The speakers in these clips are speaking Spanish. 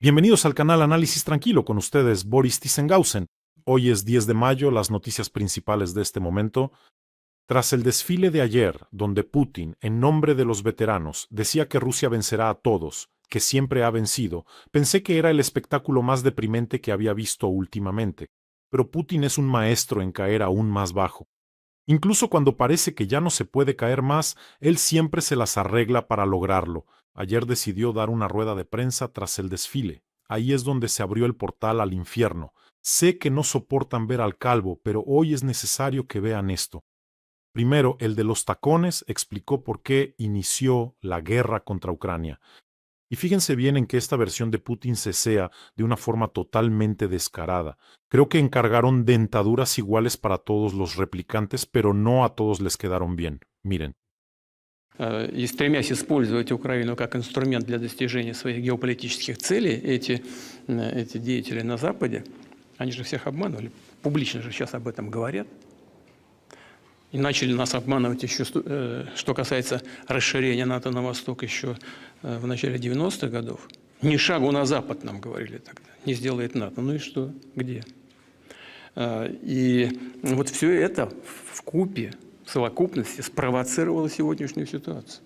Bienvenidos al canal Análisis Tranquilo, con ustedes Boris Thyssen-Gausen. Hoy es 10 de mayo, las noticias principales de este momento. Tras el desfile de ayer, donde Putin, en nombre de los veteranos, decía que Rusia vencerá a todos, que siempre ha vencido, pensé que era el espectáculo más deprimente que había visto últimamente. Pero Putin es un maestro en caer aún más bajo. Incluso cuando parece que ya no se puede caer más, él siempre se las arregla para lograrlo. Ayer decidió dar una rueda de prensa tras el desfile. Ahí es donde se abrió el portal al infierno. Sé que no soportan ver al calvo, pero hoy es necesario que vean esto. Primero, el de los tacones explicó por qué inició la guerra contra Ucrania. Y fíjense bien en que esta versión de Putin cesea de una forma totalmente descarada. Creo que encargaron dentaduras iguales para todos los replicantes, pero no a todos les quedaron bien. Miren. И стремясь использовать Украину как инструмент для достижения своих геополитических целей, эти деятели на Западе, они же всех обманывали. Публично же сейчас об этом говорят. И начали нас обманывать еще, что касается расширения НАТО на восток еще в начале 90-х годов. Ни шагу на запад нам говорили тогда. Не сделает НАТО. Ну и что? Где? И вот все это вкупе, в совокупности спровоцировало сегодняшнюю ситуацию.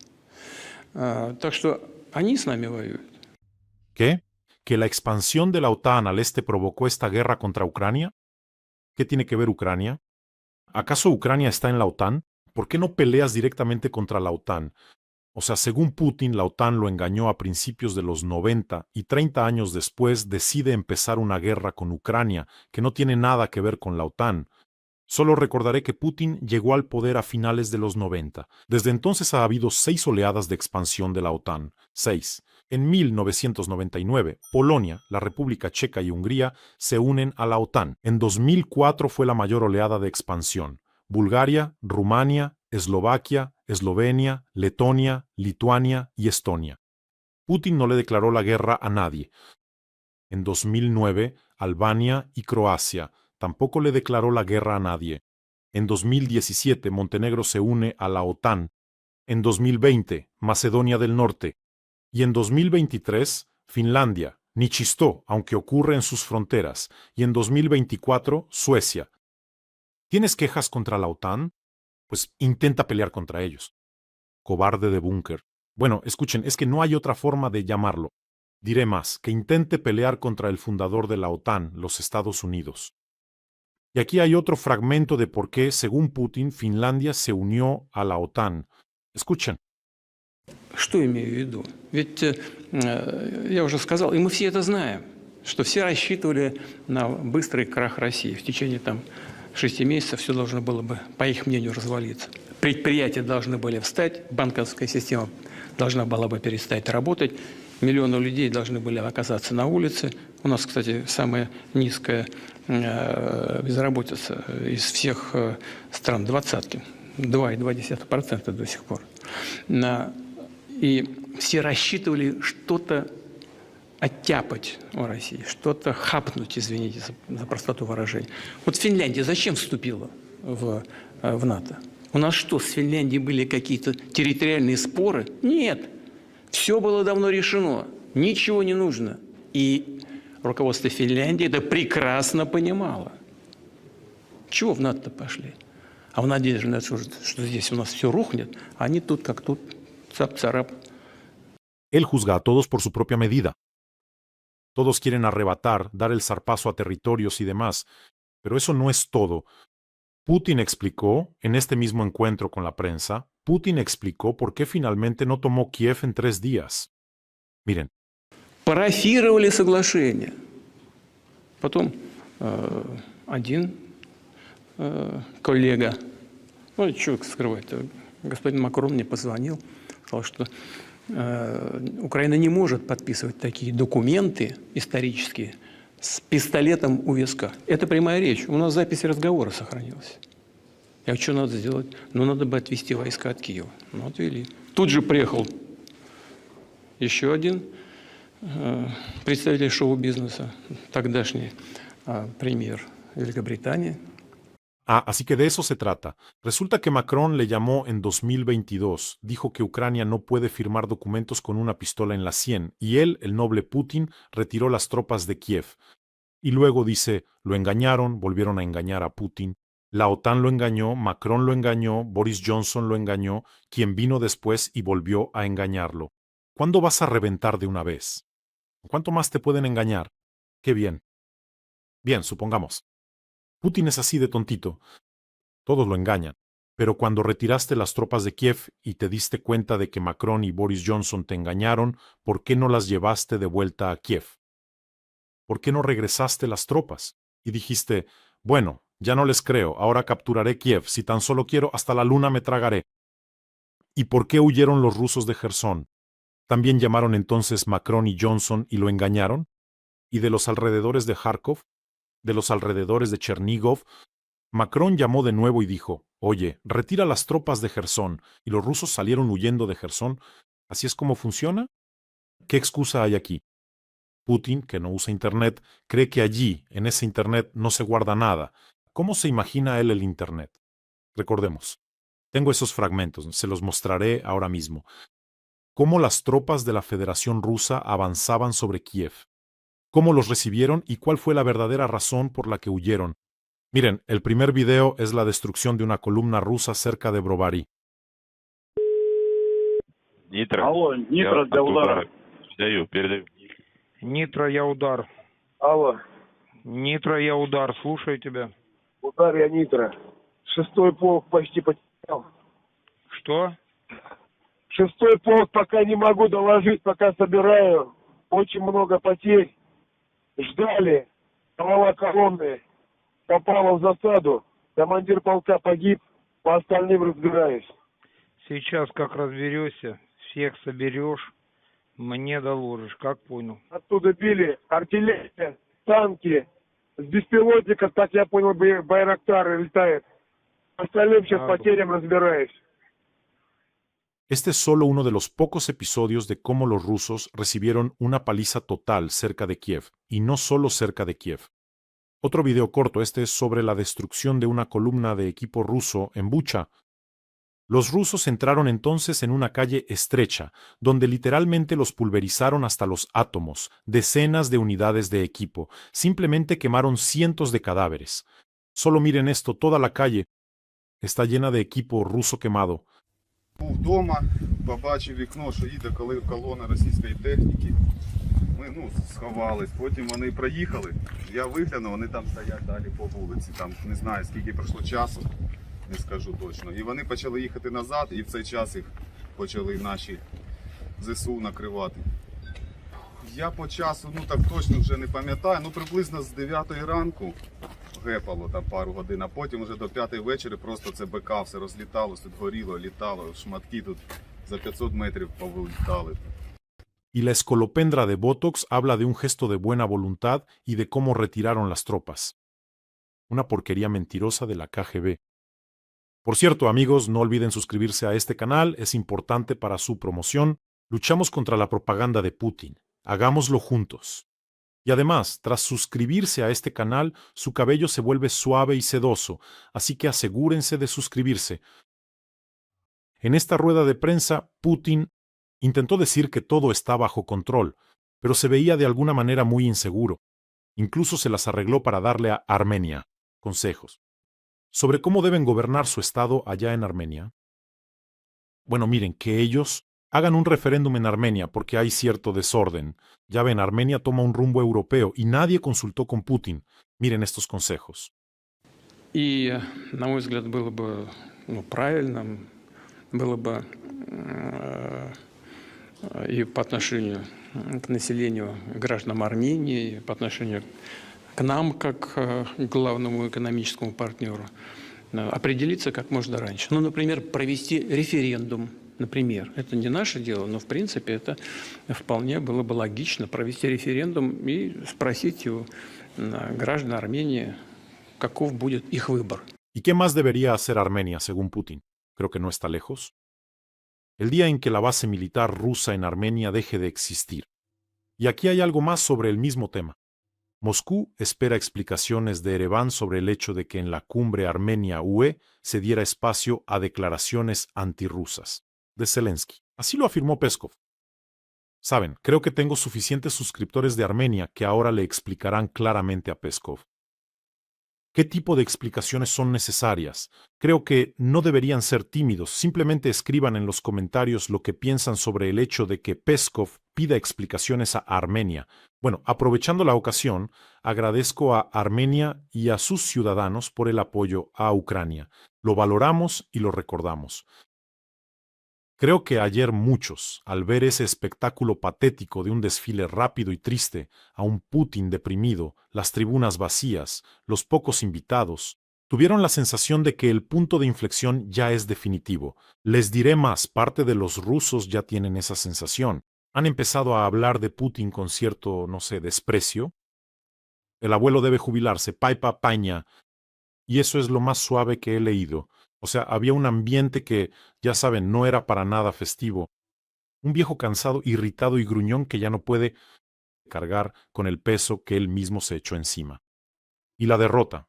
Так что они с нами воюют. ¿Qué? ¿Que la expansión de la OTAN al este provocó esta guerra contra Ucrania? ¿Qué tiene que ver Ucrania? ¿Acaso Ucrania está en la OTAN? ¿Por qué no peleas directamente contra la OTAN? O sea, según Putin, la OTAN lo engañó a principios de los 90 y 30 años después decide empezar una guerra con Ucrania, que no tiene nada que ver con la OTAN. Solo recordaré que Putin llegó al poder a finales de los 90. Desde entonces ha habido 6 oleadas de expansión de la OTAN. 6. En 1999, Polonia, la República Checa y Hungría se unen a la OTAN. En 2004 fue la mayor oleada de expansión. Bulgaria, Rumania, Eslovaquia, Eslovenia, Letonia, Lituania y Estonia. Putin no le declaró la guerra a nadie. En 2009, Albania y Croacia. Tampoco le declaró la guerra a nadie. En 2017, Montenegro se une a la OTAN. En 2020, Macedonia del Norte. Y en 2023, Finlandia, ni chistó, aunque ocurre en sus fronteras. Y en 2024, Suecia. ¿Tienes quejas contra la OTAN? Pues intenta pelear contra ellos. Cobarde de búnker. Bueno, escuchen, es que no hay otra forma de llamarlo. Diré más, que intente pelear contra el fundador de la OTAN, los Estados Unidos. Y aquí hay otro fragmento de por qué, según Putin, Finlandia se unió a la OTAN. Escuchen. Что имею в виду? Ведь я уже сказал, и мы все это знаем, что все рассчитывали на быстрый крах России. В течение 6 месяцев все должно было бы, по их мнению, развалиться. Предприятия должны были встать, банковская система должна была бы перестать работать, миллионы людей должны были оказаться на улице. У нас, кстати, самая низкая безработица из всех стран двадцатки, 2,2% до сих пор. И все рассчитывали что-то оттяпать у России, что-то хапнуть, извините за простоту выражения. Вот Финляндия зачем вступила в НАТО? У нас что, с Финляндией были какие-то территориальные споры? Нет. Все было давно решено. Ничего не нужно. И руководство Финляндии это прекрасно понимало. Чего в НАТО пошли? А в надежде, что здесь у нас все рухнет, а они тут как тут, цап-царап. Él juzga a todos por su propia medida. Todos quieren arrebatar, dar el zarpazo a territorios y demás, pero eso no es todo. Putin explicó, en este mismo encuentro con la prensa, Putin explicó por qué finalmente no tomó Kiev en 3 días. Miren. Парафировали соглашение. Потом один коллега, ну, что скрывать, господин Макрон мне позвонил, сказал, что Украина не может подписывать такие документы исторические с пистолетом у виска. Это прямая речь. У нас запись разговора сохранилась. А что надо сделать? Ну, надо бы отвести войска от Киева. Ну, отвели. Тут же приехал еще один представитель шоу-бизнеса, тогдашний премьер Великобритании. Así que de eso se trata. Resulta que Macron le llamó en 2022, dijo que Ucrania no puede firmar documentos con una pistola en la sien, y él, el noble Putin, retiró las tropas de Kiev. Y luego dice, lo engañaron, volvieron a engañar a Putin. La OTAN lo engañó, Macron lo engañó, Boris Johnson lo engañó, quien vino después y volvió a engañarlo. ¿Cuándo vas a reventar de una vez? ¿Cuánto más te pueden engañar? Qué bien. Bien, supongamos. Putin es así de tontito. Todos lo engañan. Pero cuando retiraste las tropas de Kiev y te diste cuenta de que Macron y Boris Johnson te engañaron, ¿por qué no las llevaste de vuelta a Kiev? ¿Por qué no regresaste las tropas? Y dijiste, bueno, ya no les creo, ahora capturaré Kiev, si tan solo quiero, hasta la luna me tragaré. ¿Y por qué huyeron los rusos de Jersón? ¿También llamaron entonces Macron y Johnson y lo engañaron? ¿Y de los alrededores de Kharkov? ¿De los alrededores de Chernigov? Macron llamó de nuevo y dijo, oye, retira las tropas de Jersón, y los rusos salieron huyendo de Jersón. ¿Así es como funciona? ¿Qué excusa hay aquí? Putin, que no usa Internet, cree que allí, en ese Internet, no se guarda nada. ¿Cómo se imagina él el Internet? Recordemos. Tengo esos fragmentos, se los mostraré ahora mismo. Cómo las tropas de la Federación Rusa avanzaban sobre Kiev. Cómo los recibieron y cuál fue la verdadera razón por la que huyeron. Miren, el primer video es la destrucción de una columna rusa cerca de Brovary. Нитро. Алло, Нитро для удара. Передаю. Нитро, я удар. Алло, Нитро, я удар. Слушаю тебя. удар я Нитро. 6-й полк почти потерял. Что? 6-й полк пока не могу доложить, пока собираю. Очень много потерь. Ждали. Голова колонны попала в засаду. Командир полка погиб. По остальным разбираюсь. Сейчас как разберешься, всех соберешь, мне доложишь, как понял. Оттуда били артиллерия, танки. С беспилотников, так я понял, Байрактары летает. По остальным сейчас потерям разбираюсь. Este es solo uno de los pocos episodios de cómo los rusos recibieron una paliza total cerca de Kiev, y no solo cerca de Kiev. Otro video corto, este es sobre la destrucción de una columna de equipo ruso en Bucha. Los rusos entraron entonces en una calle estrecha, donde literalmente los pulverizaron hasta los átomos, decenas de unidades de equipo, simplemente quemaron cientos de cadáveres. Solo miren esto, toda la calle está llena de equipo ruso quemado. Був вдома, побачив вікно, що їде колона російської техніки. Ми сховались, потім вони проїхали. Я виглянув, вони там стоять далі по вулиці. Там не знаю, скільки пройшло часу, не скажу точно. І вони почали їхати назад, і в цей час їх почали наші ЗСУ накривати. Я по часу, так точно вже не пам'ятаю, приблизно з 9 ранку гепало там пару годин, а потім вже до 5 вечора просто це БК все розліталось, тут горіло, літало, шматки тут за 500 метрів повилітали. Y la escolopendra de Botox habla de un gesto de buena voluntad y de cómo retiraron las tropas. Una porquería mentirosa de la KGB. Por cierto, amigos, no olviden suscribirse a este canal, es importante para su promoción. Luchamos contra la propaganda de Putin. Hagámoslo juntos. Y además, tras suscribirse a este canal, su cabello se vuelve suave y sedoso, así que asegúrense de suscribirse. En esta rueda de prensa, Putin intentó decir que todo está bajo control, pero se veía de alguna manera muy inseguro. Incluso se las arregló para darle a Armenia consejos sobre cómo deben gobernar su estado allá en Armenia. Bueno, miren, que ellos hagan un referéndum en Armenia porque hay cierto desorden. Ya ven, Armenia toma un rumbo europeo y nadie consultó con Putin. Miren estos consejos. И, на мой взгляд, было бы правильно, было бы и по отношению к населению, гражданам Армении, и по отношению к нам, как к главному экономическому партнеру, определиться как можно раньше. Например, провести референдум. Например, это не наше дело, но в принципе это вполне было бы логично провести референдум и спросить у граждан Армении, каков будет их выбор. ¿Y qué más debería hacer Armenia, según Putin? Creo que no está lejos. El día en que la base militar rusa en Armenia deje de existir. Y aquí hay algo más sobre el mismo tema. Moscú espera explicaciones de Ereván sobre el hecho de que en la cumbre Armenia-UE se diera espacio a declaraciones antirrusas de Zelensky. Así lo afirmó Peskov. Saben, creo que tengo suficientes suscriptores de Armenia que ahora le explicarán claramente a Peskov qué tipo de explicaciones son necesarias. Creo que no deberían ser tímidos, simplemente escriban en los comentarios lo que piensan sobre el hecho de que Peskov pida explicaciones a Armenia. Bueno, aprovechando la ocasión, agradezco a Armenia y a sus ciudadanos por el apoyo a Ucrania. Lo valoramos y lo recordamos. Creo que ayer muchos, al ver ese espectáculo patético de un desfile rápido y triste, a un Putin deprimido, las tribunas vacías, los pocos invitados, tuvieron la sensación de que el punto de inflexión ya es definitivo. Les diré más, parte de los rusos ya tienen esa sensación. Han empezado a hablar de Putin con cierto, no sé, desprecio. El abuelo debe jubilarse, paipa paña. Y eso es lo más suave que he leído. O sea, había un ambiente que, ya saben, no era para nada festivo. Un viejo cansado, irritado y gruñón que ya no puede cargar con el peso que él mismo se echó encima. Y la derrota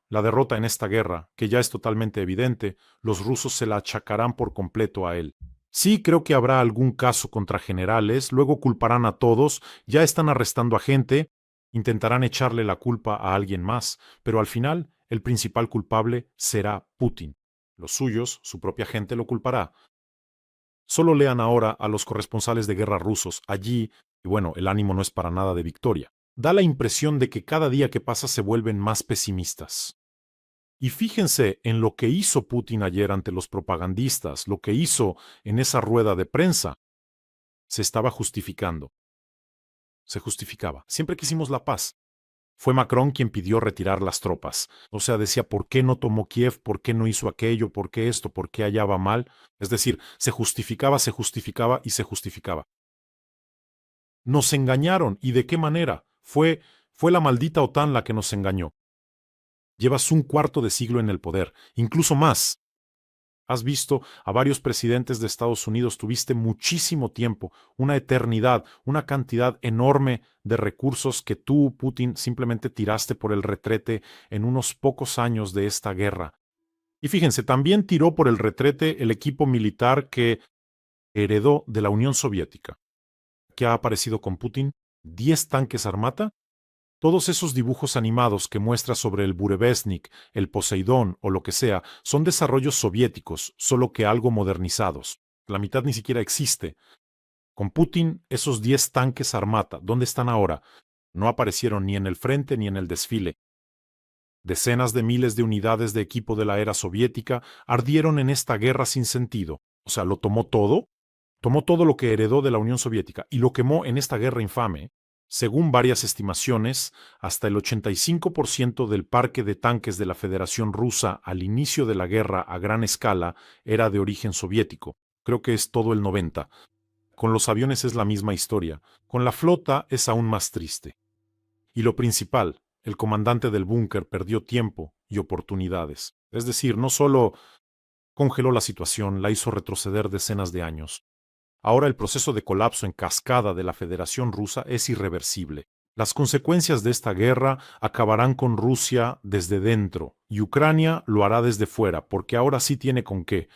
en esta guerra, que ya es totalmente evidente, los rusos se la achacarán por completo a él. Sí, creo que habrá algún caso contra generales, luego culparán a todos, ya están arrestando a gente, intentarán echarle la culpa a alguien más, pero al final el principal culpable será Putin. Los suyos, su propia gente, lo culpará. Solo lean ahora a los corresponsales de guerra rusos allí, y bueno, el ánimo no es para nada de victoria. Da la impresión de que cada día que pasa se vuelven más pesimistas. Y fíjense en lo que hizo Putin ayer ante los propagandistas, lo que hizo en esa rueda de prensa. Se estaba justificando. Se justificaba. Siempre quisimos la paz. Fue Macron quien pidió retirar las tropas. O sea, decía, ¿por qué no tomó Kiev? ¿Por qué no hizo aquello? ¿Por qué esto? ¿Por qué allá va mal? Es decir, se justificaba y se justificaba. Nos engañaron. ¿Y de qué manera? Fue la maldita OTAN la que nos engañó. Llevas un cuarto de siglo en el poder, incluso más. Has visto a varios presidentes de Estados Unidos, tuviste muchísimo tiempo, una eternidad, una cantidad enorme de recursos que tú, Putin, simplemente tiraste por el retrete en unos pocos años de esta guerra. Y fíjense, también tiró por el retrete el equipo militar que heredó de la Unión Soviética. ¿Qué ha aparecido con Putin? ¿10 tanques Armata? Todos esos dibujos animados que muestra sobre el Burevestnik, el Poseidón o lo que sea, son desarrollos soviéticos, solo que algo modernizados. La mitad ni siquiera existe. Con Putin, esos 10 tanques Armata, ¿dónde están ahora? No aparecieron ni en el frente ni en el desfile. Decenas de miles de unidades de equipo de la era soviética ardieron en esta guerra sin sentido. O sea, ¿lo tomó todo? Tomó todo lo que heredó de la Unión Soviética y lo quemó en esta guerra infame. Según varias estimaciones, hasta el 85% del parque de tanques de la Federación Rusa al inicio de la guerra a gran escala era de origen soviético. Creo que es todo el 90%. Con los aviones es la misma historia. Con la flota es aún más triste. Y lo principal, el comandante del búnker perdió tiempo y oportunidades. Es decir, no solo congeló la situación, la hizo retroceder decenas de años. Ahora el proceso de colapso en cascada de la Federación Rusa es irreversible. Las consecuencias de esta guerra acabarán con Rusia desde dentro y Ucrania lo hará desde fuera, porque ahora sí tiene con qué.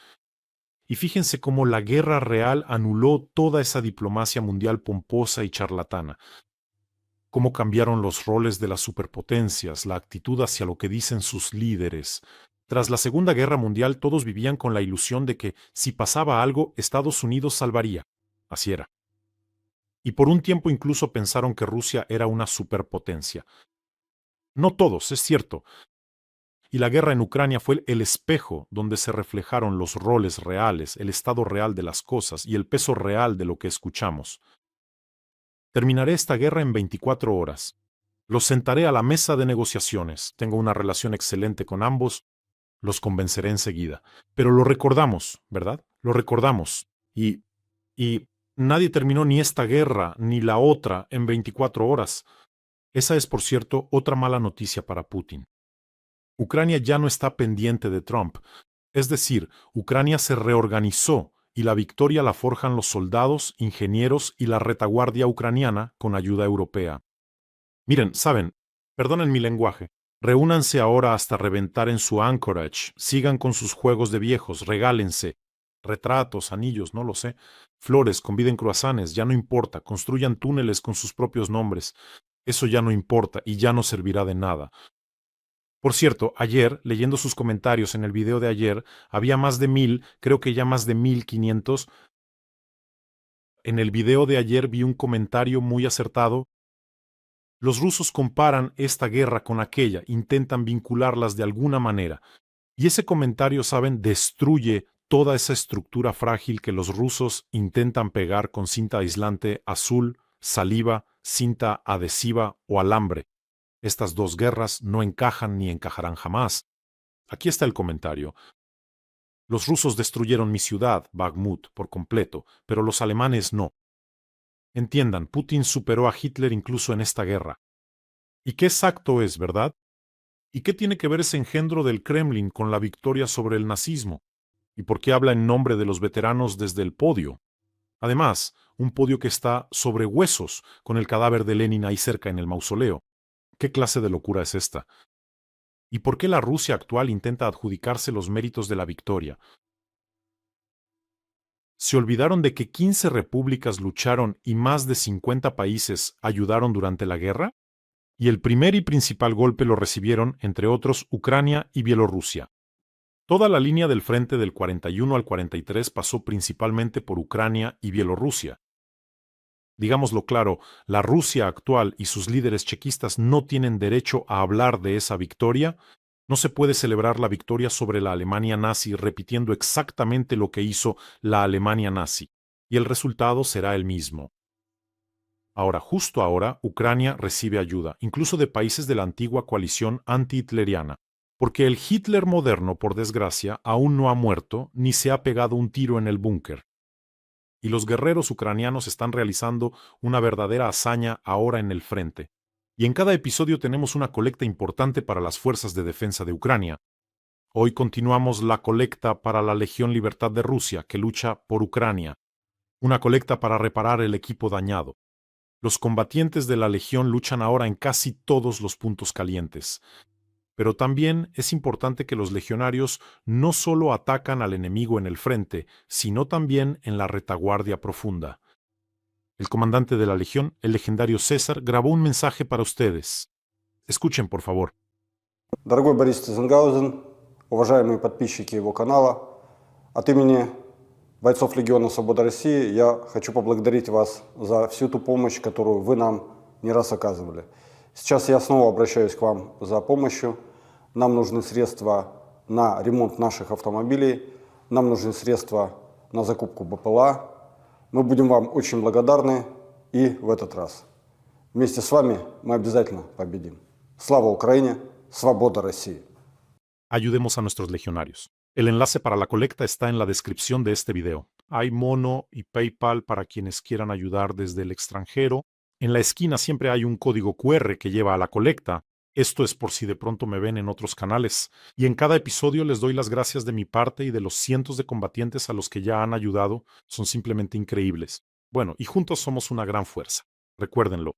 Y fíjense cómo la guerra real anuló toda esa diplomacia mundial pomposa y charlatana. Cómo cambiaron los roles de las superpotencias, la actitud hacia lo que dicen sus líderes. Tras la Segunda Guerra Mundial todos vivían con la ilusión de que, si pasaba algo, Estados Unidos salvaría. Así era. Y por un tiempo incluso pensaron que Rusia era una superpotencia. No todos, es cierto. Y la guerra en Ucrania fue el espejo donde se reflejaron los roles reales, el estado real de las cosas y el peso real de lo que escuchamos. Terminaré esta guerra en 24 horas. Los sentaré a la mesa de negociaciones. Tengo una relación excelente con ambos. Los convenceré enseguida. Pero lo recordamos, ¿verdad? Lo recordamos. Y nadie terminó ni esta guerra ni la otra en 24 horas. Esa es, por cierto, otra mala noticia para Putin. Ucrania ya no está pendiente de Trump. Es decir, Ucrania se reorganizó y la victoria la forjan los soldados, ingenieros y la retaguardia ucraniana con ayuda europea. Miren, saben, Perdonen mi lenguaje. Reúnanse ahora hasta reventar en su Anchorage, sigan con sus juegos de viejos, regálense. Retratos, anillos, no lo sé. Flores, conviden croissants, ya no importa, construyan túneles con sus propios nombres. Eso ya no importa y ya no servirá de nada. Por cierto, ayer, leyendo sus comentarios en el video de ayer, había más de 1000, creo que ya más de 1500. En el video de ayer vi un comentario muy acertado. Los rusos comparan esta guerra con aquella, intentan vincularlas de alguna manera. Y ese comentario, saben, destruye toda esa estructura frágil que los rusos intentan pegar con cinta aislante azul, saliva, cinta adhesiva o alambre. Estas dos guerras no encajan ni encajarán jamás. Aquí está el comentario. Los rusos destruyeron mi ciudad, Bakhmut, por completo, pero los alemanes no. Entiendan, Putin superó a Hitler incluso en esta guerra. ¿Y qué exacto es, verdad? ¿Y qué tiene que ver ese engendro del Kremlin con la victoria sobre el nazismo? ¿Y por qué habla en nombre de los veteranos desde el podio? Además, un podio que está sobre huesos, con el cadáver de Lenin ahí cerca en el mausoleo. ¿Qué clase de locura es esta? ¿Y por qué la Rusia actual intenta adjudicarse los méritos de la victoria? ¿Se olvidaron de que 15 repúblicas lucharon y más de 50 países ayudaron durante la guerra? Y el primer y principal golpe lo recibieron, entre otros, Ucrania y Bielorrusia. Toda la línea del frente del 41 al 43 pasó principalmente por Ucrania y Bielorrusia. Digámoslo claro, la Rusia actual y sus líderes chequistas no tienen derecho a hablar de esa victoria. No se puede celebrar la victoria sobre la Alemania nazi repitiendo exactamente lo que hizo la Alemania nazi, y el resultado será el mismo. Ahora, justo ahora, Ucrania recibe ayuda, incluso de países de la antigua coalición anti-hitleriana, porque el Hitler moderno, por desgracia, aún no ha muerto ni se ha pegado un tiro en el búnker. Y los guerreros ucranianos están realizando una verdadera hazaña ahora en el frente. Y en cada episodio tenemos una colecta importante para las fuerzas de defensa de Ucrania. Hoy continuamos la colecta para la Legión Libertad de Rusia, que lucha por Ucrania. Una colecta para reparar el equipo dañado. Los combatientes de la Legión luchan ahora en casi todos los puntos calientes. Pero también es importante que los legionarios no solo atacan al enemigo en el frente, sino también en la retaguardia profunda. El comandante de la Legión, el legendario César, grabó un mensaje para ustedes. Escuchen, por favor. Дорогой Борис Тизенгаузен, уважаемые подписчики его канала, от имени бойцов Легиона Свобода России я хочу поблагодарить вас за всю ту помощь, которую вы нам не раз оказывали. Сейчас я снова обращаюсь к вам за помощью. Нам нужны средства на ремонт наших автомобилей, нам нужны средства на закупку БПЛА. Мы будем вам очень благодарны и в этот раз. Вместе с вами мы обязательно победим. Слава Украине! Свобода России. Ayudemos a nuestros legionarios. El enlace para la colecta está en la descripción de este video. Hay Mono y PayPal para quienes quieran ayudar desde el extranjero. En la esquina siempre hay un código QR que lleva a la colecta. Esto es por si de pronto me ven en otros canales. Y en cada episodio les doy las gracias de mi parte y de los cientos de combatientes a los que ya han ayudado. Son simplemente increíbles. Bueno, y juntos somos una gran fuerza. Recuérdenlo.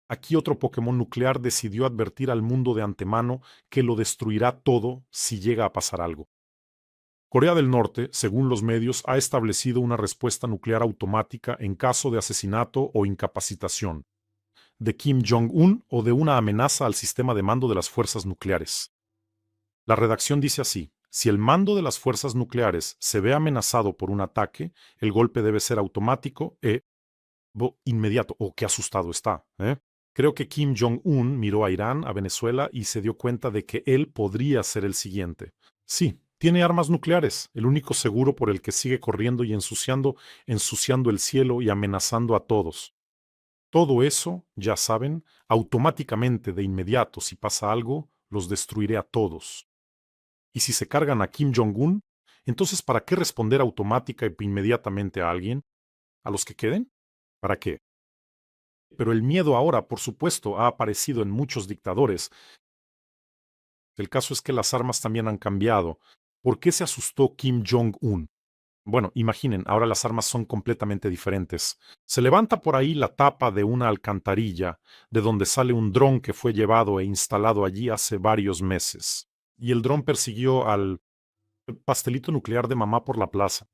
Aquí otro Pokémon nuclear decidió advertir al mundo de antemano que lo destruirá todo si llega a pasar algo. Corea del Norte, según los medios, ha establecido una respuesta nuclear automática en caso de asesinato o incapacitación de Kim Jong-un o de una amenaza al sistema de mando de las fuerzas nucleares. La redacción dice así: si el mando de las fuerzas nucleares se ve amenazado por un ataque, el golpe debe ser automático e inmediato. Oh, qué asustado está, ¿eh? Creo que Kim Jong-un miró a Irán, a Venezuela, y se dio cuenta de que él podría ser el siguiente. Sí, tiene armas nucleares, el único seguro por el que sigue corriendo y ensuciando el cielo y amenazando a todos. Todo eso, ya saben, automáticamente de inmediato, si pasa algo, los destruiré a todos. Y si se cargan a Kim Jong-un, entonces ¿para qué responder automática e inmediatamente a alguien? ¿A los que queden? ¿Para qué? Pero el miedo ahora, por supuesto, ha aparecido en muchos dictadores. El caso es que las armas también han cambiado. ¿Por qué se asustó Kim Jong-un? Bueno, imaginen, ahora las armas son completamente diferentes. Se levanta por ahí la tapa de una alcantarilla, de donde sale un dron que fue llevado e instalado allí hace varios meses. Y el dron persiguió al pastelito nuclear de mamá por la plaza.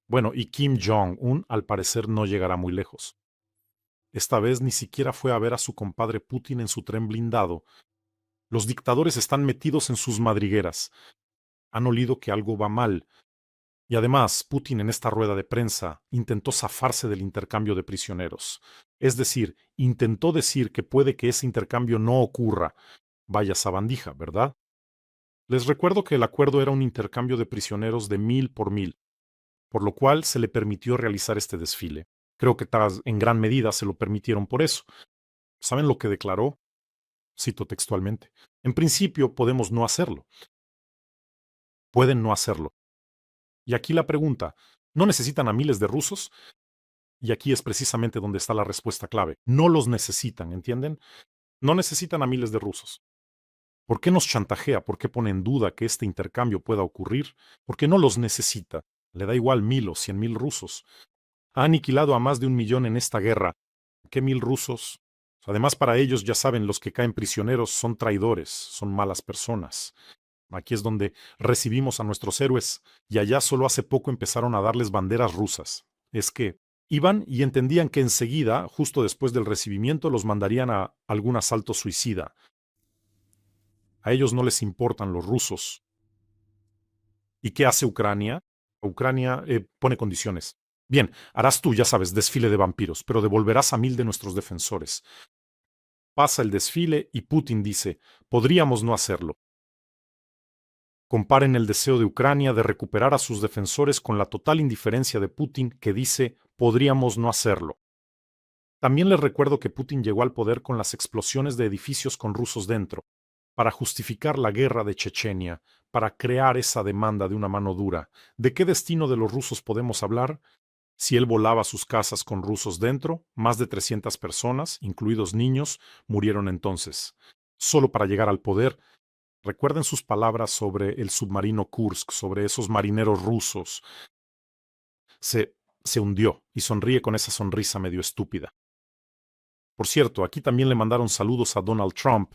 Bueno, y Kim Jong-un al parecer no llegará muy lejos. Esta vez ni siquiera fue a ver a su compadre Putin en su tren blindado. Los dictadores están metidos en sus madrigueras. Han olido que algo va mal. Y además, Putin en esta rueda de prensa intentó zafarse del intercambio de prisioneros. Es decir, intentó decir que puede que ese intercambio no ocurra. Vaya sabandija, ¿verdad? Les recuerdo que el acuerdo era un intercambio de prisioneros de 1000 por 1000, por lo cual se le permitió realizar este desfile. Creo que en gran medida se lo permitieron por eso. ¿Saben lo que declaró? Cito textualmente. En principio podemos no hacerlo. Pueden no hacerlo. Y aquí la pregunta, ¿no necesitan a miles de rusos? Y aquí es precisamente donde está la respuesta clave. No los necesitan, ¿entienden? No necesitan a miles de rusos. ¿Por qué nos chantajea? ¿Por qué pone en duda que este intercambio pueda ocurrir? Porque no los necesita. Le da igual 1000 o 100.000 rusos. Ha aniquilado a más de 1 millón en esta guerra. ¿Qué 1000 rusos? Además, para ellos, ya saben, los que caen prisioneros son traidores, son malas personas. Aquí es donde recibimos a nuestros héroes, y allá solo hace poco empezaron a darles banderas rusas. Es que iban y entendían que enseguida, justo después del recibimiento, los mandarían a algún asalto suicida. A ellos no les importan los rusos. ¿Y qué hace Ucrania? Ucrania pone condiciones. Bien, harás tú, ya sabes, desfile de vampiros, pero devolverás a 1000 de nuestros defensores. Pasa el desfile y Putin dice, podríamos no hacerlo. Comparen el deseo de Ucrania de recuperar a sus defensores con la total indiferencia de Putin que dice, podríamos no hacerlo. También les recuerdo que Putin llegó al poder con las explosiones de edificios con rusos dentro, para justificar la guerra de Chechenia, para crear esa demanda de una mano dura. ¿De qué destino de los rusos podemos hablar? Si él volaba sus casas con rusos dentro, más de 300 personas, incluidos niños, murieron entonces. Solo para llegar al poder, recuerden sus palabras sobre el submarino Kursk, sobre esos marineros rusos. Se hundió y sonríe con esa sonrisa medio estúpida. Por cierto, aquí también le mandaron saludos a Donald Trump.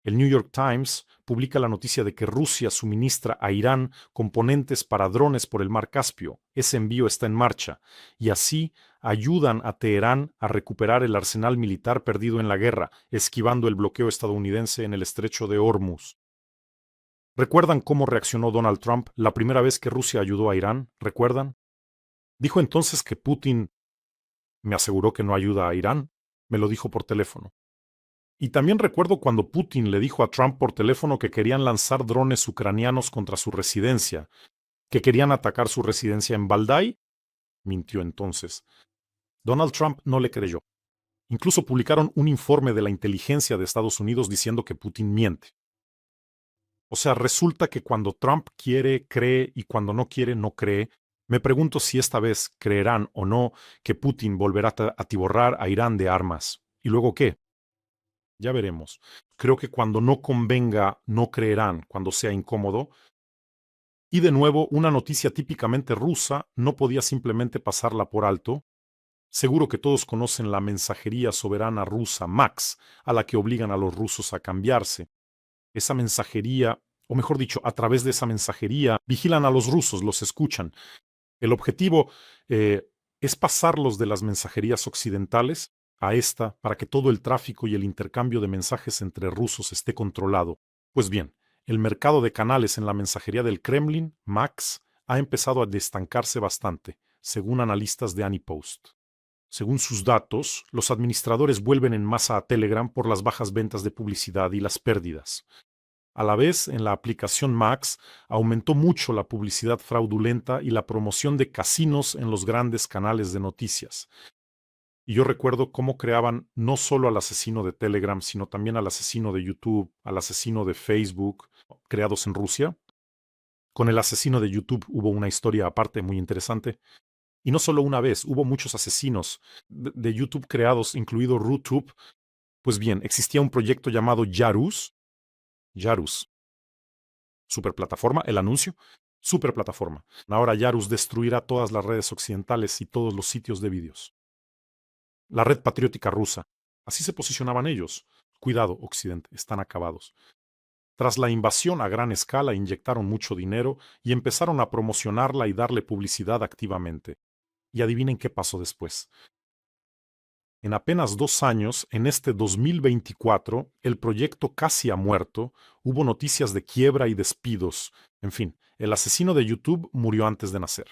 El New York Times publica la noticia de que Rusia suministra a Irán componentes para drones por el mar Caspio. Ese envío está en marcha, y así ayudan a Teherán a recuperar el arsenal militar perdido en la guerra, esquivando el bloqueo estadounidense en el estrecho de Hormuz. ¿Recuerdan cómo reaccionó Donald Trump la primera vez que Rusia ayudó a Irán? ¿Recuerdan? Dijo entonces que Putin me aseguró que no ayuda a Irán. Me lo dijo por teléfono. Y también recuerdo cuando Putin le dijo a Trump por teléfono que querían lanzar drones ucranianos contra su residencia, que querían atacar su residencia en Valdai. Mintió entonces. Donald Trump no le creyó. Incluso publicaron un informe de la inteligencia de Estados Unidos diciendo que Putin miente. O sea, resulta que cuando Trump quiere, cree, y cuando no quiere, no cree. Me pregunto si esta vez creerán o no que Putin volverá a atiborrar a Irán de armas. ¿Y luego qué? Ya veremos. Creo que cuando no convenga, no creerán, cuando sea incómodo. Y de nuevo, una noticia típicamente rusa, no podía simplemente pasarla por alto. Seguro que todos conocen la mensajería soberana rusa MAX, a la que obligan a los rusos a cambiarse. Esa mensajería, o mejor dicho, a través de esa mensajería, vigilan a los rusos, los escuchan. El objetivo es pasarlos de las mensajerías occidentales a esta para que todo el tráfico y el intercambio de mensajes entre rusos esté controlado. Pues bien, el mercado de canales en la mensajería del Kremlin, MAX, ha empezado a destancarse bastante, según analistas de Anypost. Según sus datos, los administradores vuelven en masa a Telegram por las bajas ventas de publicidad y las pérdidas. A la vez, en la aplicación Max, aumentó mucho la publicidad fraudulenta y la promoción de casinos en los grandes canales de noticias. Y yo recuerdo cómo creaban no solo al asesino de Telegram, sino también al asesino de YouTube, al asesino de Facebook, creados en Rusia. Con el asesino de YouTube hubo una historia aparte muy interesante. Y no solo una vez, hubo muchos asesinos de YouTube creados, incluido RooTube. Pues bien, existía un proyecto llamado Yarus, superplataforma, el anuncio, Super plataforma. Ahora Yarus destruirá todas las redes occidentales y todos los sitios de vídeos. La red patriótica rusa. Así se posicionaban ellos. Cuidado, Occidente, están acabados. Tras la invasión a gran escala inyectaron mucho dinero y empezaron a promocionarla y darle publicidad activamente. Y adivinen qué pasó después. En apenas 2 años, en este 2024, el proyecto casi ha muerto, hubo noticias de quiebra y despidos. En fin, el asesino de YouTube murió antes de nacer.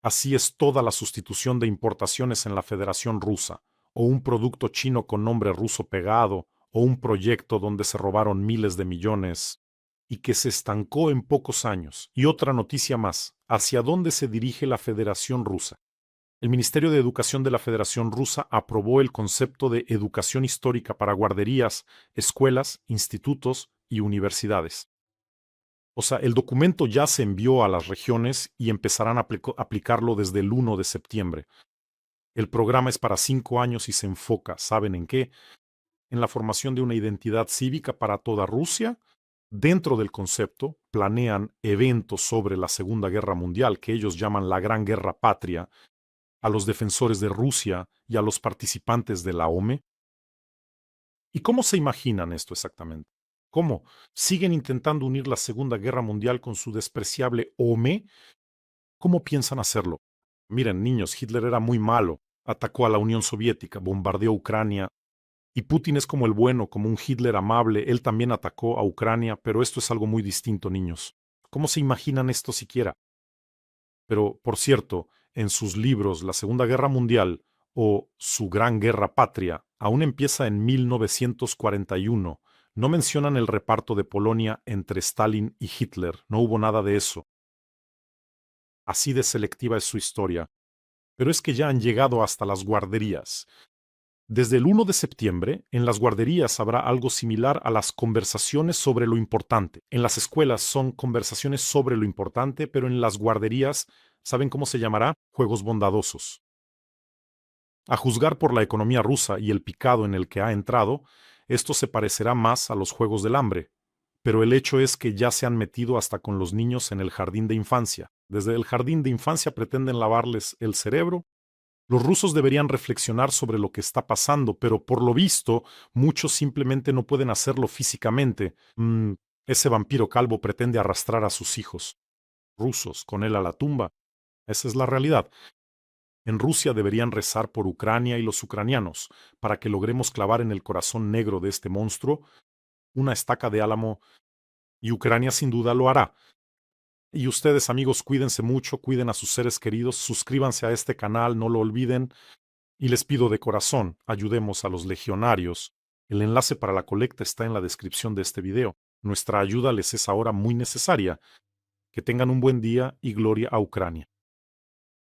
Así es toda la sustitución de importaciones en la Federación Rusa, o un producto chino con nombre ruso pegado, o un proyecto donde se robaron miles de millones y que se estancó en pocos años. Y otra noticia más, ¿hacia dónde se dirige la Federación Rusa? El Ministerio de Educación de la Federación Rusa aprobó el concepto de educación histórica para guarderías, escuelas, institutos y universidades. O sea, el documento ya se envió a las regiones y empezarán a aplicarlo desde el 1 de septiembre. El programa es para 5 años y se enfoca, ¿saben en qué? En la formación de una identidad cívica para toda Rusia. Dentro del concepto, planean eventos sobre la Segunda Guerra Mundial, que ellos llaman la Gran Guerra Patria, a los defensores de Rusia y a los participantes de la OME. ¿Y cómo se imaginan esto exactamente? ¿Cómo? ¿Siguen intentando unir la Segunda Guerra Mundial con su despreciable OME? ¿Cómo piensan hacerlo? Miren, niños, Hitler era muy malo, atacó a la Unión Soviética, bombardeó Ucrania, y Putin es como el bueno, como un Hitler amable, él también atacó a Ucrania, pero esto es algo muy distinto, niños. ¿Cómo se imaginan esto siquiera? Pero, por cierto, en sus libros La Segunda Guerra Mundial o Su Gran Guerra Patria, aún empieza en 1941. No mencionan el reparto de Polonia entre Stalin y Hitler, no hubo nada de eso. Así de selectiva es su historia. Pero es que ya han llegado hasta las guarderías. Desde el 1 de septiembre, en las guarderías habrá algo similar a las conversaciones sobre lo importante. En las escuelas son conversaciones sobre lo importante, pero en las guarderías, ¿saben cómo se llamará? Juegos bondadosos. A juzgar por la economía rusa y el picado en el que ha entrado, esto se parecerá más a los Juegos del Hambre. Pero el hecho es que ya se han metido hasta con los niños en el jardín de infancia. Desde el jardín de infancia pretenden lavarles el cerebro. Los rusos deberían reflexionar sobre lo que está pasando, pero por lo visto, muchos simplemente no pueden hacerlo físicamente. Ese vampiro calvo pretende arrastrar a sus hijos rusos con él a la tumba. Esa es la realidad. En Rusia deberían rezar por Ucrania y los ucranianos, para que logremos clavar en el corazón negro de este monstruo una estaca de álamo, y Ucrania sin duda lo hará. Y ustedes, amigos, cuídense mucho, cuiden a sus seres queridos, suscríbanse a este canal, no lo olviden. Y les pido de corazón, ayudemos a los legionarios. El enlace para la colecta está en la descripción de este video. Nuestra ayuda les es ahora muy necesaria. Que tengan un buen día y gloria a Ucrania.